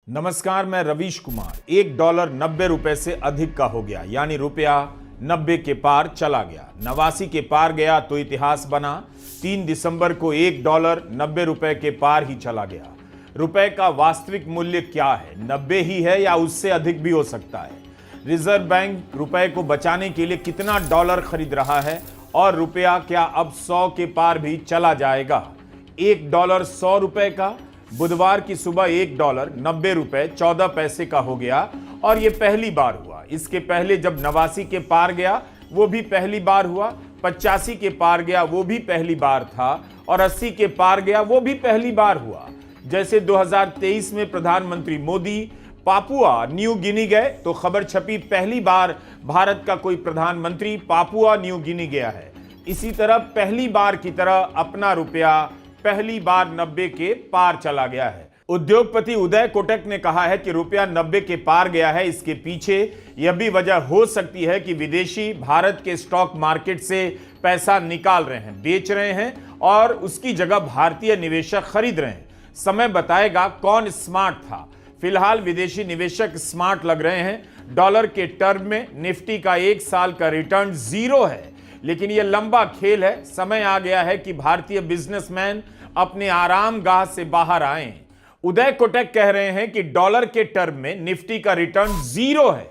नमस्कार, मैं रवीश कुमार। $1 90 से अधिक का हो गया, यानी रुपया 90 के पार चला गया। 89 के पार गया तो इतिहास बना। 3 दिसंबर को $1 90 के पार ही चला गया। रुपए का वास्तविक मूल्य क्या है? 90 ही है या उससे अधिक भी हो सकता है? रिजर्व बैंक रुपए को बचाने के लिए कितना डॉलर खरीद रहा है और रुपया क्या अब 100 के पार भी चला जाएगा? $1 100 का। बुधवार की सुबह $1 90 14 पैसे का हो गया और यह पहली बार हुआ। इसके पहले जब 89 के पार गया वो भी पहली बार हुआ, 85 के पार गया वो भी पहली बार था और 80 के पार गया वो भी पहली बार हुआ। जैसे 2023 में प्रधानमंत्री मोदी पापुआ न्यू गिनी गए तो खबर छपी पहली बार भारत का कोई प्रधानमंत्री पापुआ न्यू गिनी गया है। इसी तरह पहली बार की तरह अपना रुपया पहली बार 90 के पार चला गया है। उद्योगपति उदय कोटक ने कहा है कि रुपया 90 के पार गया है। इसके पीछे यह भी वजह हो सकती है कि विदेशी भारत के स्टॉक मार्केट से पैसा निकाल रहे हैं, बेच रहे हैं और उसकी जगह भारतीय निवेशक खरीद रहे हैं। समय बताएगा कौन स्मार्ट था। फिलहाल विदेशी निवेशक स्मार्ट लग रहे हैं। डॉलर के टर्म में निफ्टी का 1 साल का रिटर्न 0 है, लेकिन यह लंबा खेल है। समय आ गया है कि भारतीय बिजनेसमैन अपने आराम गाह से बाहर आए। उदय कोटक कह रहे हैं कि डॉलर के टर्म में निफ्टी का रिटर्न 0 है।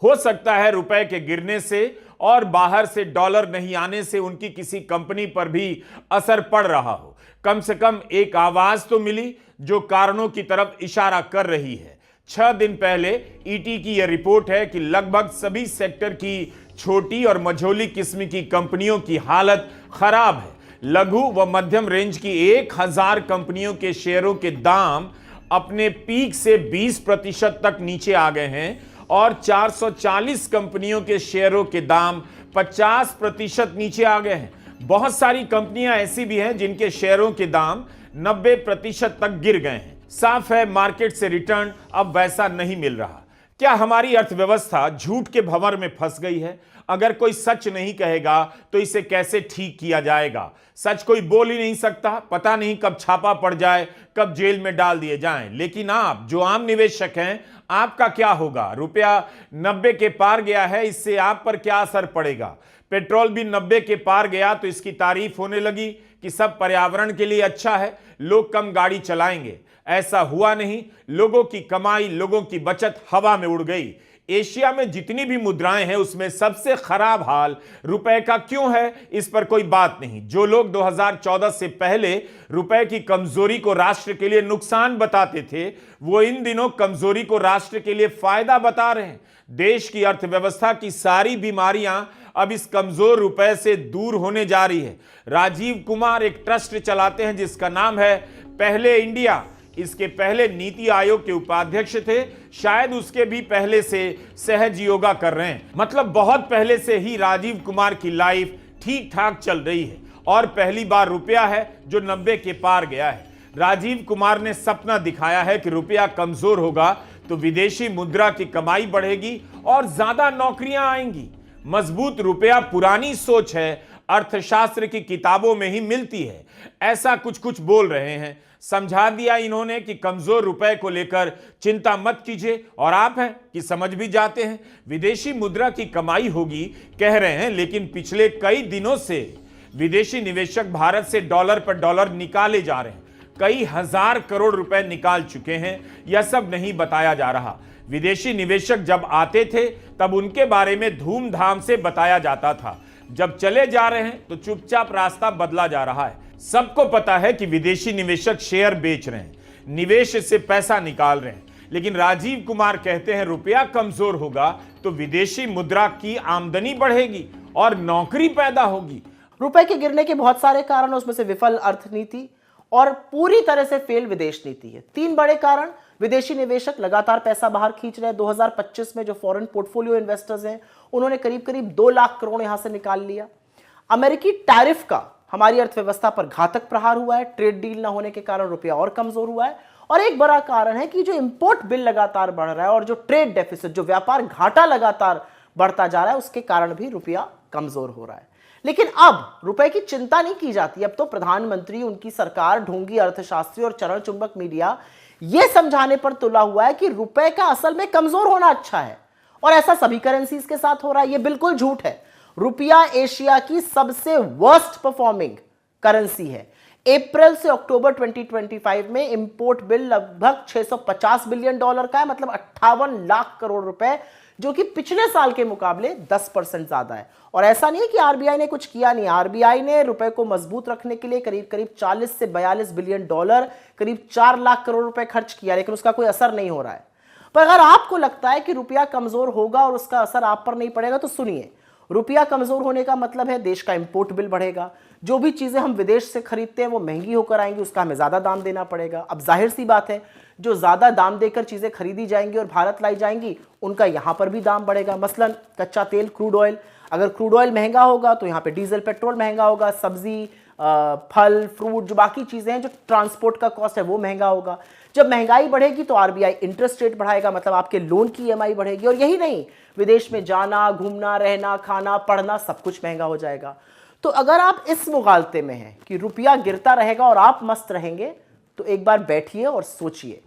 हो सकता है रुपए के गिरने से और बाहर से डॉलर नहीं आने से उनकी किसी कंपनी पर भी असर पड़ रहा हो। कम से कम एक आवाज तो मिली जो कारणों की तरफ इशारा कर रही है। 6 दिन पहले ईटी की यह रिपोर्ट है कि लगभग सभी सेक्टर की छोटी और मझोली किस्म की कंपनियों की हालत खराब है। लघु व मध्यम रेंज की 1000 कंपनियों के शेयरों के दाम अपने पीक से 20% तक नीचे आ गए हैं और 440 कंपनियों के शेयरों के दाम 50% नीचे आ गए हैं। बहुत सारी कंपनियां ऐसी भी हैं जिनके शेयरों के दाम 90% तक गिर गए हैं। साफ है मार्केट से रिटर्न अब वैसा नहीं मिल रहा। क्या हमारी अर्थव्यवस्था झूठ के भंवर में फंस गई है? अगर कोई सच नहीं कहेगा तो इसे कैसे ठीक किया जाएगा? सच कोई बोल ही नहीं सकता। पता नहीं कब छापा पड़ जाए, कब जेल में डाल दिए जाएं। लेकिन आप जो आम निवेशक हैं, आपका क्या होगा? रुपया 90 के पार गया है, इससे आप पर क्या असर पड़ेगा? पेट्रोल भी 90 के पार गया तो इसकी तारीफ होने लगी कि सब पर्यावरण के लिए अच्छा है, लोग कम गाड़ी चलाएंगे। ऐसा हुआ नहीं। लोगों की कमाई, लोगों की बचत हवा में उड़ गई। एशिया में जितनी भी मुद्राएं हैं उसमें सबसे खराब हाल रुपए का क्यों है, इस पर कोई बात नहीं। जो लोग 2014 से पहले रुपए की कमजोरी को राष्ट्र के लिए नुकसान बताते थे, वो इन दिनों कमजोरी को राष्ट्र के लिए फायदा बता रहे हैं। देश की अर्थव्यवस्था की सारी बीमारियां अब इस कमजोर रुपए से दूर होने जा रही है। राजीव कुमार एक ट्रस्ट चलाते हैं जिसका नाम है पहले इंडिया। इसके पहले नीति आयोग के उपाध्यक्ष थे, शायद उसके भी पहले से सहज योगा कर रहे हैं। मतलब बहुत पहले से ही राजीव कुमार की लाइफ ठीक ठाक चल रही है और पहली बार रुपया है जो 90 के पार गया है। राजीव कुमार ने सपना दिखाया है कि रुपया कमजोर होगा तो विदेशी मुद्रा की कमाई बढ़ेगी और ज्यादा नौकरियां आएंगी। मजबूत रुपया पुरानी सोच है, अर्थशास्त्र की किताबों में ही मिलती है। ऐसा कुछ बोल रहे हैं। समझा दिया इन्होंने कि कमजोर रुपए को लेकर चिंता मत कीजिए और आप हैं कि समझ भी जाते हैं। विदेशी मुद्रा की कमाई होगी कह रहे हैं, लेकिन पिछले कई दिनों से विदेशी निवेशक भारत से डॉलर पर डॉलर निकाले जा रहे हैं। कई हजार करोड़ रुपए निकाल चुके हैं। यह सब नहीं बताया जा रहा। विदेशी निवेशक जब आते थे तब उनके बारे में धूमधाम से बताया जाता था। जब चले जा रहे हैं तो चुपचाप रास्ता बदला जा रहा है। सबको पता है कि विदेशी निवेशक शेयर बेच रहे हैं, निवेश से पैसा निकाल रहे हैं, लेकिन राजीव कुमार कहते हैं रुपया कमजोर होगा तो विदेशी मुद्रा की आमदनी बढ़ेगी और नौकरी पैदा होगी। रुपए के गिरने के बहुत सारे कारण, उसमें से विफल अर्थनीति और पूरी तरह से फेल विदेश नीति है। 3 बड़े कारण। विदेशी निवेशक लगातार पैसा बाहर खींच रहे हैं। 2025 में जो फॉरेन पोर्टफोलियो इन्वेस्टर्स हैं उन्होंने करीब करीब 2 लाख करोड़ यहां से निकाल लिया। अमेरिकी टैरिफ का हमारी अर्थव्यवस्था पर घातक प्रहार हुआ है। ट्रेड डील ना होने के कारण रुपया और कमजोर हुआ है। और एक बड़ा कारण है कि जो इंपोर्ट बिल लगातार बढ़ रहा है और जो ट्रेड डेफिसिट, जो व्यापार घाटा लगातार बढ़ता जा रहा है, उसके कारण भी रुपया कमजोर हो रहा है। लेकिन अब रुपए की चिंता नहीं की जाती। अब तो प्रधानमंत्री, उनकी सरकार, ढोंगी अर्थशास्त्री और चरण चुंबक मीडिया यह समझाने पर तुला हुआ है कि रुपए का असल में कमजोर होना अच्छा है, और ऐसा सभी करेंसीज के साथ हो रहा है। यह बिल्कुल झूठ है। रुपया एशिया की सबसे वर्स्ट परफॉर्मिंग करेंसी है। अप्रैल से अक्टूबर 2025 में इंपोर्ट बिल लगभग $650 बिलियन का है, मतलब 58 लाख करोड़ रुपए, जो कि पिछले साल के मुकाबले 10% ज्यादा है। और ऐसा नहीं है कि आरबीआई ने कुछ किया नहीं। आरबीआई ने रुपए को मजबूत रखने के लिए करीब करीब 40 से 42 बिलियन डॉलर, करीब 4 लाख करोड़ रुपए खर्च किया, लेकिन उसका कोई असर नहीं हो रहा है। पर अगर आपको लगता है कि रुपया कमजोर होगा और उसका असर आप पर नहीं पड़ेगा, तो सुनिए, रुपया कमजोर होने का मतलब है देश का इंपोर्ट बिल बढ़ेगा। जो भी चीजें हम विदेश से खरीदते हैं वो महंगी होकर आएंगी, उसका हमें ज्यादा दाम देना पड़ेगा। अब जाहिर सी बात है, जो ज्यादा दाम देकर चीजें खरीदी जाएंगी और भारत लाई जाएंगी, उनका यहां पर भी दाम बढ़ेगा। मसलन कच्चा तेल, क्रूड ऑयल, अगर क्रूड ऑयल महंगा होगा तो यहाँ पे डीजल, पेट्रोल महंगा होगा। सब्जी, फल, फ्रूट, जो बाकी चीजें हैं, जो ट्रांसपोर्ट का कॉस्ट है, वो महंगा होगा। जब महंगाई बढ़ेगी तो आरबीआई इंटरेस्ट रेट बढ़ाएगा, मतलब आपके लोन की ईएमआई बढ़ेगी। और यही नहीं, विदेश में जाना, घूमना, रहना, खाना, पढ़ना, सब कुछ महंगा हो जाएगा। तो अगर आप इस मुगालते में हैं कि रुपया गिरता रहेगा और आप मस्त रहेंगे, तो एक बार बैठिए और सोचिए।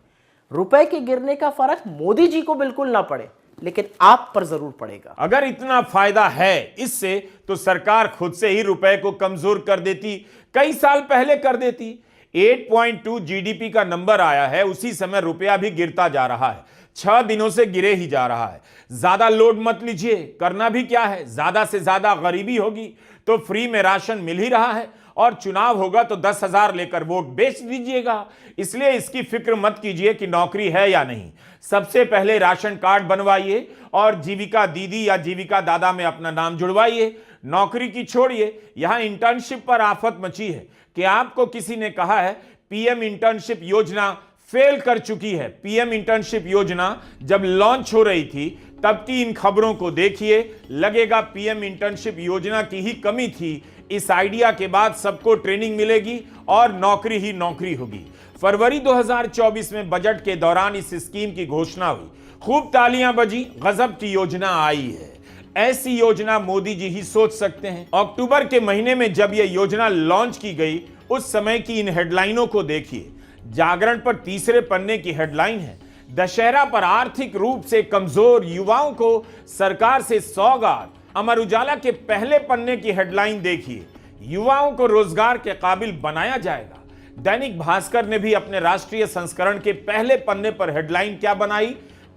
रुपए के गिरने का फर्क मोदी जी को बिल्कुल ना पड़े, लेकिन आप पर जरूर पड़ेगा। अगर इतना फायदा है इससे, तो सरकार खुद से ही रुपए को कमजोर कर देती, कई साल पहले कर देती। 8.2 जीडीपी का नंबर आया है, उसी समय रुपया भी गिरता जा रहा है। 6 दिनों से गिरे ही जा रहा है। ज्यादा लोड मत लीजिए, करना भी क्या है, ज्यादा से ज्यादा गरीबी होगी तो फ्री में राशन मिल ही रहा है, और चुनाव होगा तो 10,000 लेकर वोट बेच दीजिएगा। इसलिए इसकी फिक्र मत कीजिए कि नौकरी है या नहीं। सबसे पहले राशन कार्ड बनवाइए और जीविका दीदी या जीविका दादा में अपना नाम जुड़वाइए। नौकरी की छोड़िए, यहां इंटर्नशिप पर आफत मची है कि आपको किसी ने कहा है पीएम इंटर्नशिप योजना फेल कर चुकी है। पीएम इंटर्नशिप योजना जब लॉन्च हो रही थी तब की इन खबरों को देखिए, लगेगा पीएम इंटर्नशिप योजना की ही कमी थी। इस आइडिया के बाद सबको ट्रेनिंग मिलेगी और नौकरी ही नौकरी होगी। फरवरी 2024 में बजट के दौरान इस स्कीम की घोषणा हुई, खूब तालियां बजी, गजब की योजना आई है। ऐसी योजना मोदी जी ही सोच सकते हैं। अक्टूबर के महीने में जब यह योजना लॉन्च की गई, उस समय की इन हेडलाइनों को देखिए। जागरण पर तीसरे पन्ने की हेडलाइन है, दशहरा पर आर्थिक रूप से कमजोर युवाओं को सरकार से सौगात। अमर उजाला के पहले पन्ने की हेडलाइन देखिए, युवाओं को रोजगार के काबिल बनाया जाएगा। दैनिक भास्कर ने भी अपने राष्ट्रीय संस्करण के पहले पन्ने पर हेडलाइन क्या बनाई,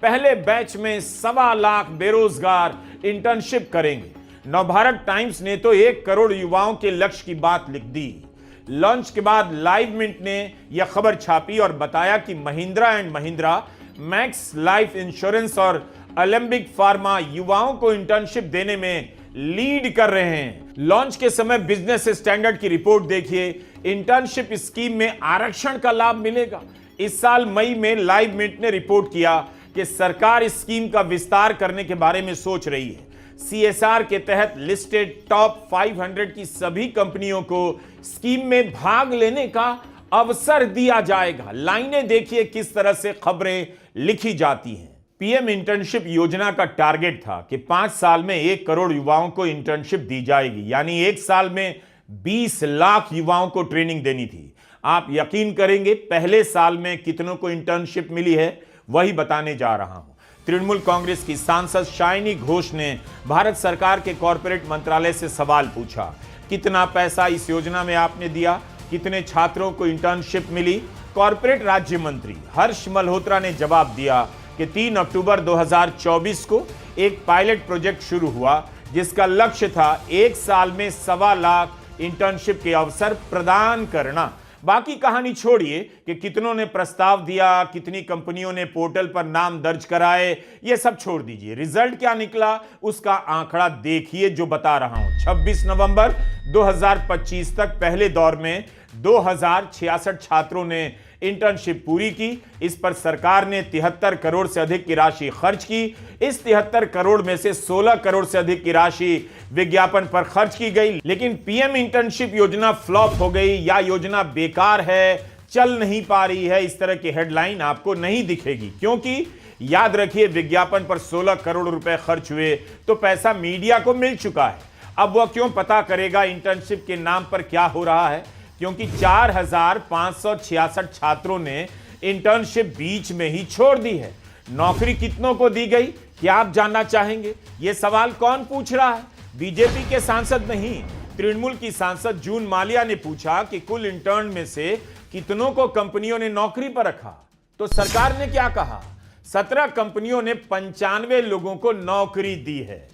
पहले बैच में 1.25 लाख बेरोजगार इंटर्नशिप करेंगे। नवभारत टाइम्स ने तो 1 करोड़ युवाओं के लक्ष्य की बात लिख दी। लॉन्च के बाद लाइव मिनट ने यह खबर छापी और बताया कि Mahindra and Mahindra, max life insurance और अलेम्बिक फार्मा युवाओं को इंटर्नशिप देने में लीड कर रहे हैं। लॉन्च के समय बिजनेस स्टैंडर्ड की रिपोर्ट देखिए, इंटर्नशिप स्कीम में आरक्षण का लाभ मिलेगा। इस साल मई में लाइव मिनट ने रिपोर्ट किया कि सरकार इस स्कीम का विस्तार करने के बारे में सोच रही है। सीएसआर के तहत लिस्टेड टॉप 500 की सभी कंपनियों को स्कीम में भाग लेने का अवसर दिया जाएगा। लाइनें देखिए किस तरह से खबरें लिखी जाती हैं। पीएम इंटर्नशिप योजना का टारगेट था कि 5 साल में 1 करोड़ युवाओं को इंटर्नशिप दी जाएगी, यानी 1 साल में 20 लाख युवाओं को ट्रेनिंग देनी थी। आप यकीन करेंगे पहले साल में कितनों को इंटर्नशिप मिली है, वही बताने जा रहा हूं। तृणमूल कांग्रेस की सांसद शाइनी घोष ने भारत सरकार के कॉर्पोरेट मंत्रालय से सवाल पूछा, कितना पैसा इस योजना में आपने दिया, कितने छात्रों को इंटर्नशिप मिली। कॉर्पोरेट राज्य मंत्री हर्ष मल्होत्रा ने जवाब दिया कि 3 अक्टूबर 2024 को एक पायलट प्रोजेक्ट शुरू हुआ, जिसका लक्ष्य था 1 साल में 1.25 लाख इंटर्नशिप के अवसर प्रदान करना। बाकी कहानी छोड़िए कि कितनों ने प्रस्ताव दिया, कितनी कंपनियों ने पोर्टल पर नाम दर्ज कराए, ये सब छोड़ दीजिए। रिजल्ट क्या निकला उसका आंकड़ा देखिए जो बता रहा हूं। 26 नवंबर 2025 तक पहले दौर में 2066 छात्रों ने इंटर्नशिप पूरी की। इस पर सरकार ने 73 करोड़ से अधिक की राशि खर्च की। इस 73 करोड़ में से 16 करोड़ से अधिक की राशि विज्ञापन पर खर्च की गई। लेकिन पीएम इंटर्नशिप योजना फ्लॉप हो गई या योजना बेकार है, चल नहीं पा रही है, इस तरह की हेडलाइन आपको नहीं दिखेगी, क्योंकि याद रखिए विज्ञापन पर 16 करोड़ रुपए खर्च हुए तो पैसा मीडिया को मिल चुका है। अब वह क्यों पता करेगा इंटर्नशिप के नाम पर क्या हो रहा है, क्योंकि 4,566 छात्रों ने इंटर्नशिप बीच में ही छोड़ दी है। नौकरी कितनों को दी गई, क्या आप जानना चाहेंगे? यह सवाल कौन पूछ रहा है? बीजेपी के सांसद नहीं, तृणमूल की सांसद जून मालिया ने पूछा कि कुल इंटर्न में से कितनों को कंपनियों ने नौकरी पर रखा। तो सरकार ने क्या कहा? 17 कंपनियों ने 95 लोगों को नौकरी दी है।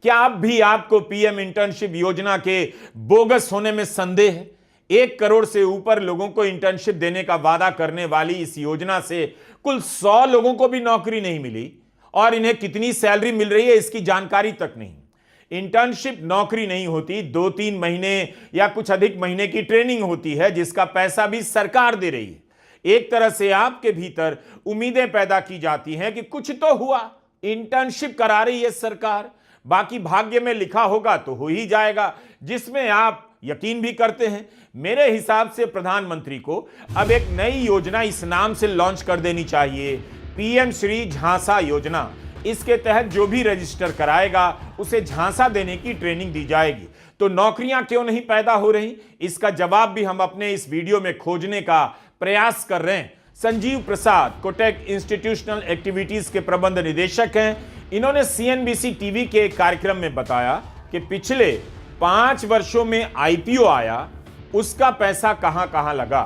क्या अब भी आपको पीएम इंटर्नशिप योजना के बोगस होने में संदेह है? 1 करोड़ से ऊपर लोगों को इंटर्नशिप देने का वादा करने वाली इस योजना से कुल 100 लोगों को भी नौकरी नहीं मिली और इन्हें कितनी सैलरी मिल रही है इसकी जानकारी तक नहीं। इंटर्नशिप नौकरी नहीं होती, 2-3 महीने या कुछ अधिक महीने की ट्रेनिंग होती है जिसका पैसा भी सरकार दे रही है। एक तरह से आपके भीतर उम्मीदें पैदा की जाती हैं कि कुछ तो हुआ, इंटर्नशिप करा रही है सरकार, बाकी भाग्य में लिखा होगा तो हो ही जाएगा, जिसमें आप यकीन भी करते हैं। मेरे हिसाब से प्रधानमंत्री को अब एक नई योजना इस नाम से लॉन्च कर देनी चाहिए, पीएम श्री झांसा योजना। इसके तहत जो भी रजिस्टर कराएगा उसे झांसा देने की ट्रेनिंग दी जाएगी। तो नौकरियां क्यों नहीं पैदा हो रही, इसका जवाब भी हम अपने इस वीडियो में खोजने का प्रयास कर रहे हैं। संजीव प्रसाद कोटक इंस्टीट्यूशनल एक्टिविटीज के प्रबंध निदेशक हैं। इन्होंने सीएनबीसी टीवी के एक कार्यक्रम में बताया कि पिछले 5 वर्षों में आईपीओ आया, उसका पैसा कहां कहां लगा।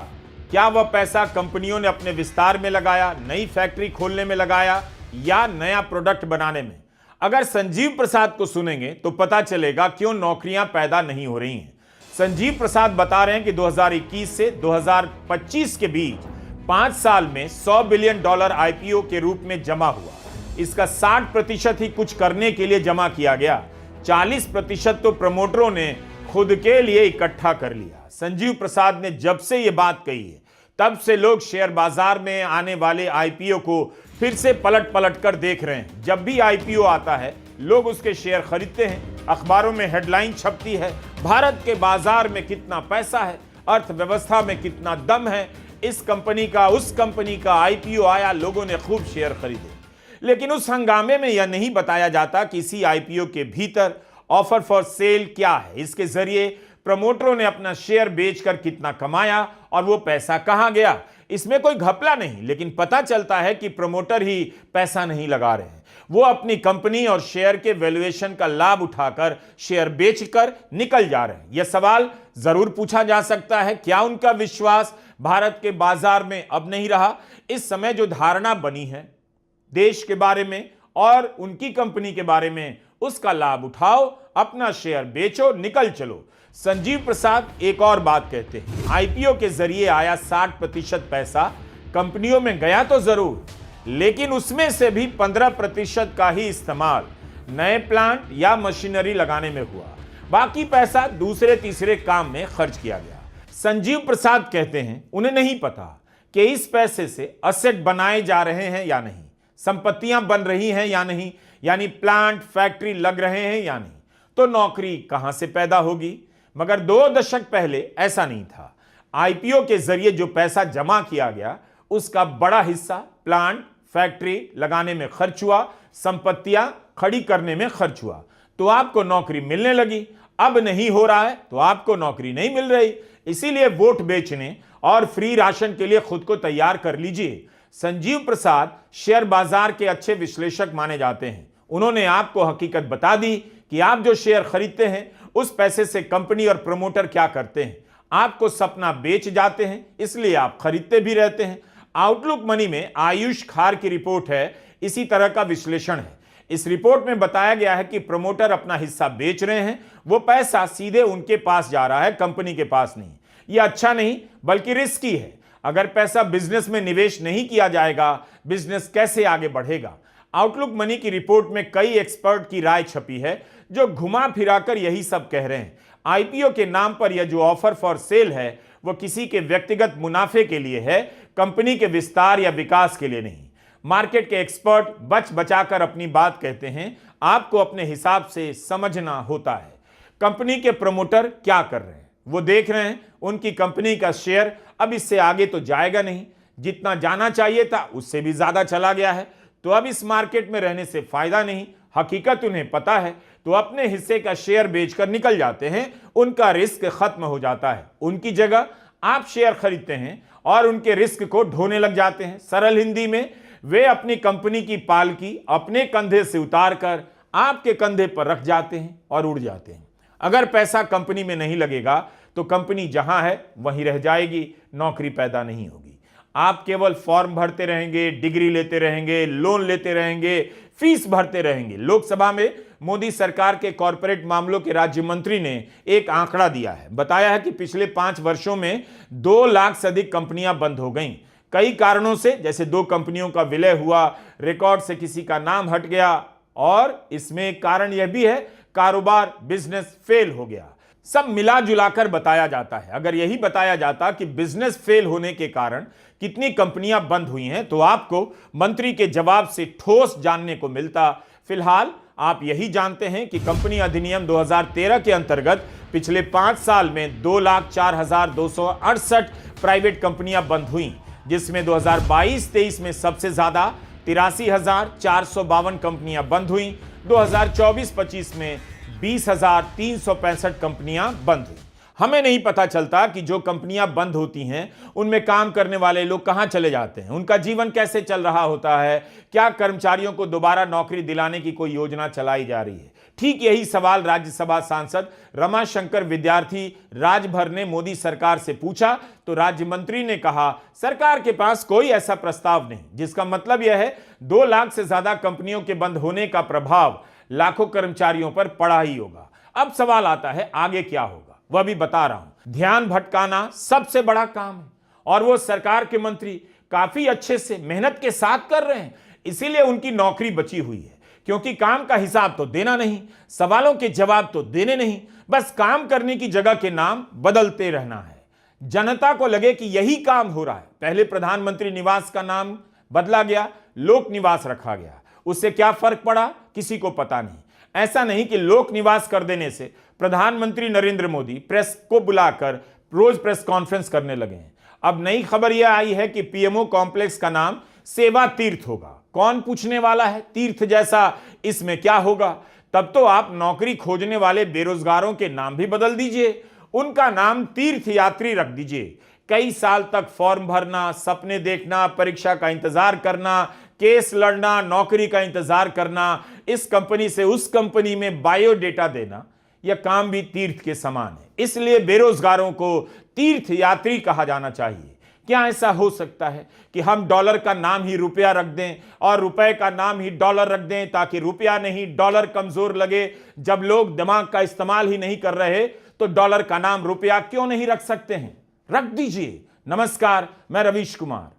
क्या वह पैसा कंपनियों ने अपने विस्तार में लगाया, नई फैक्ट्री खोलने में लगाया या नया प्रोडक्ट बनाने में? अगर संजीव प्रसाद को सुनेंगे तो पता चलेगा क्यों नौकरियां पैदा नहीं हो रही हैं। संजीव प्रसाद बता रहे हैं कि 2021 से 2025 के बीच 5 साल में $100 बिलियन आईपीओ के रूप में जमा हुआ। इसका 60% ही कुछ करने के लिए जमा किया गया, 40% तो प्रमोटरों ने खुद के लिए इकट्ठा कर लिया। संजीव प्रसाद ने जब से यह बात कही है तब से लोग शेयर बाजार में आने वाले आईपीओ को फिर से पलट पलट कर देख रहे हैं। जब भी आईपीओ आता है लोग उसके शेयर खरीदते हैं, अखबारों में हेडलाइन छपती है, भारत के बाजार में कितना पैसा है, अर्थव्यवस्था में कितना दम है, इस कंपनी का उस कंपनी का आईपीओ आया, लोगों ने खूब शेयर खरीदे। लेकिन उस हंगामे में यह नहीं बताया जाता कि इसी आईपीओ के भीतर ऑफर फॉर सेल क्या है, इसके जरिए प्रमोटरों ने अपना शेयर बेचकर कितना कमाया और वो पैसा कहां गया। इसमें कोई घपला नहीं, लेकिन पता चलता है कि प्रमोटर ही पैसा नहीं लगा रहे हैं, वो अपनी कंपनी और शेयर के वैल्यूएशन का लाभ उठाकर शेयर बेचकर निकल जा रहे हैं। यह सवाल जरूर पूछा जा सकता है, क्या उनका विश्वास भारत के बाजार में अब नहीं रहा? इस समय जो धारणा बनी है देश के बारे में और उनकी कंपनी के बारे में, उसका लाभ उठाओ, अपना शेयर बेचो, निकल चलो। संजीव प्रसाद एक और बात कहते हैं, आईपीओ के जरिए आया 60% पैसा कंपनियों में गया तो जरूर, लेकिन उसमें से भी 15% का ही इस्तेमाल नए प्लांट या मशीनरी लगाने में हुआ, बाकी पैसा दूसरे तीसरे काम में खर्च किया गया। संजीव प्रसाद कहते हैं उन्हें नहीं पता कि इस पैसे से असेट बनाए जा रहे हैं या नहीं, संपत्तियां बन रही हैं या नहीं, यानी प्लांट फैक्ट्री लग रहे हैं या नहीं, तो नौकरी कहां से पैदा होगी। मगर 2 दशक पहले ऐसा नहीं था। आईपीओ के जरिए जो पैसा जमा किया गया उसका बड़ा हिस्सा प्लांट फैक्ट्री लगाने में खर्च हुआ, संपत्तियां खड़ी करने में खर्च हुआ, तो आपको नौकरी मिलने लगी। अब नहीं हो रहा है तो आपको नौकरी नहीं मिल रही, इसीलिए वोट बेचने और फ्री राशन के लिए खुद को तैयार कर लीजिए। संजीव प्रसाद शेयर बाजार के अच्छे विश्लेषक माने जाते हैं। उन्होंने आपको हकीकत बता दी कि आप जो शेयर खरीदते हैं उस पैसे से कंपनी और प्रमोटर क्या करते हैं। आपको सपना बेच जाते हैं, इसलिए आप खरीदते भी रहते हैं। आउटलुक मनी में आयुष खार की रिपोर्ट है, इसी तरह का विश्लेषण है। इस रिपोर्ट में बताया गया है कि प्रमोटर अपना हिस्सा बेच रहे हैं, वो पैसा सीधे उनके पास जा रहा है, कंपनी के पास नहीं। यह अच्छा नहीं बल्कि रिस्की है। अगर पैसा बिजनेस में निवेश नहीं किया जाएगा, बिजनेस कैसे आगे बढ़ेगा। आउटलुक मनी की रिपोर्ट में कई एक्सपर्ट की राय छपी है जो घुमा फिराकर यही सब कह रहे हैं। आईपीओ के नाम पर यह जो ऑफर फॉर सेल है वो किसी के व्यक्तिगत मुनाफे के लिए है, कंपनी के विस्तार या विकास के लिए नहीं। मार्केट के एक्सपर्ट बच बचाकर अपनी बात कहते हैं, आपको अपने हिसाब से समझना होता है। कंपनी के प्रमोटर क्या कर रहे हैं, वो देख रहे हैं उनकी कंपनी का शेयर अब इससे आगे तो जाएगा नहीं, जितना जाना चाहिए था उससे भी ज्यादा चला गया है, तो अब इस मार्केट में रहने से फायदा नहीं। हकीकत उन्हें पता है तो अपने हिस्से का शेयर बेचकर निकल जाते हैं, उनका रिस्क खत्म हो जाता है। उनकी जगह आप शेयर खरीदते हैं और उनके रिस्क को ढोने लग जाते हैं। सरल हिंदी में, वे अपनी कंपनी की पालकी अपने कंधे से उतारकर आपके कंधे पर रख जाते हैं और उड़ जाते हैं। अगर पैसा कंपनी में नहीं लगेगा तो कंपनी जहां है वहीं रह जाएगी, नौकरी पैदा नहीं होगी। आप केवल फॉर्म भरते रहेंगे, डिग्री लेते रहेंगे, लोन लेते रहेंगे, फीस भरते रहेंगे। लोकसभा में मोदी सरकार के कॉरपोरेट मामलों के राज्य मंत्री ने एक आंकड़ा दिया है। बताया है कि पिछले 5 वर्षों में 2 लाख से अधिक कंपनियां बंद हो गईं, कई कारणों से, जैसे 2 कंपनियों का विलय हुआ, रिकॉर्ड से किसी का नाम हट गया, और इसमें एक कारण यह भी है कारोबार, बिजनेस फेल हो गया। सब मिला जुलाकर बताया जाता है। अगर यही बताया जाता कि बिजनेस फेल होने के कारण कितनी कंपनियां बंद हुई हैं, तो आपको मंत्री के जवाब से ठोस जानने को मिलता। फिलहाल आप यही जानते हैं कि कंपनी अधिनियम 2013 के अंतर्गत पिछले 5 साल में 2,04,268 प्राइवेट कंपनियां बंद हुई, जिसमें 2022-23 में सबसे ज्यादा 83,452 कंपनियां बंद हुई। 2024-25 में 20,365 कंपनियां बंद हुई। हमें नहीं पता चलता कि जो कंपनियां बंद होती हैं उनमें काम करने वाले लोग कहां चले जाते हैं, उनका जीवन कैसे चल रहा होता है, क्या कर्मचारियों को दोबारा नौकरी दिलाने की कोई योजना चलाई जा रही है। ठीक यही सवाल राज्यसभा सांसद रमाशंकर विद्यार्थी राजभर ने मोदी सरकार से पूछा, तो राज्य मंत्री ने कहा सरकार के पास कोई ऐसा प्रस्ताव नहीं, जिसका मतलब यह है 2 लाख से ज्यादा कंपनियों के बंद होने का प्रभाव लाखों कर्मचारियों पर पड़ा ही होगा। अब सवाल आता है आगे क्या होगा, वह भी बता रहा हूं। ध्यान भटकाना सबसे बड़ा काम है और वो सरकार के मंत्री काफी अच्छे से मेहनत के साथ कर रहे हैं, इसीलिए उनकी नौकरी बची हुई है। क्योंकि काम का हिसाब तो देना नहीं, सवालों के जवाब तो देने नहीं, बस काम करने की जगह के नाम बदलते रहना है। जनता को लगे कि यही काम हो रहा है। पहले प्रधानमंत्री निवास का नाम बदला गया, लोक निवास रखा गया। उससे क्या फर्क पड़ा, किसी को पता नहीं। ऐसा नहीं कि लोक निवास कर देने से प्रधानमंत्री नरेंद्र मोदी प्रेस को बुलाकर रोज प्रेस कॉन्फ्रेंस करने लगे हैं। अब नई खबर यह आई है कि पीएमओ कॉम्प्लेक्स का नाम सेवा तीर्थ होगा। कौन पूछने वाला है, तीर्थ जैसा इसमें क्या होगा? तब तो आप नौकरी खोजने वाले बेरोजगारों के नाम भी बदल दीजिए, उनका नाम तीर्थ यात्री रख दीजिए। कई साल तक फॉर्म भरना, सपने देखना, परीक्षा का इंतजार करना, केस लड़ना, नौकरी का इंतजार करना, इस कंपनी से उस कंपनी में बायोडेटा देना, यह काम भी तीर्थ के समान है। इसलिए बेरोजगारों को तीर्थ यात्री कहा जाना चाहिए। क्या ऐसा हो सकता है कि हम डॉलर का नाम ही रुपया रख दें और रुपए का नाम ही डॉलर रख दें, ताकि रुपया नहीं डॉलर कमजोर लगे? जब लोग दिमाग का इस्तेमाल ही नहीं कर रहे तो डॉलर का नाम रुपया क्यों नहीं रख सकते हैं? रख दीजिए। नमस्कार, मैं रवीश कुमार।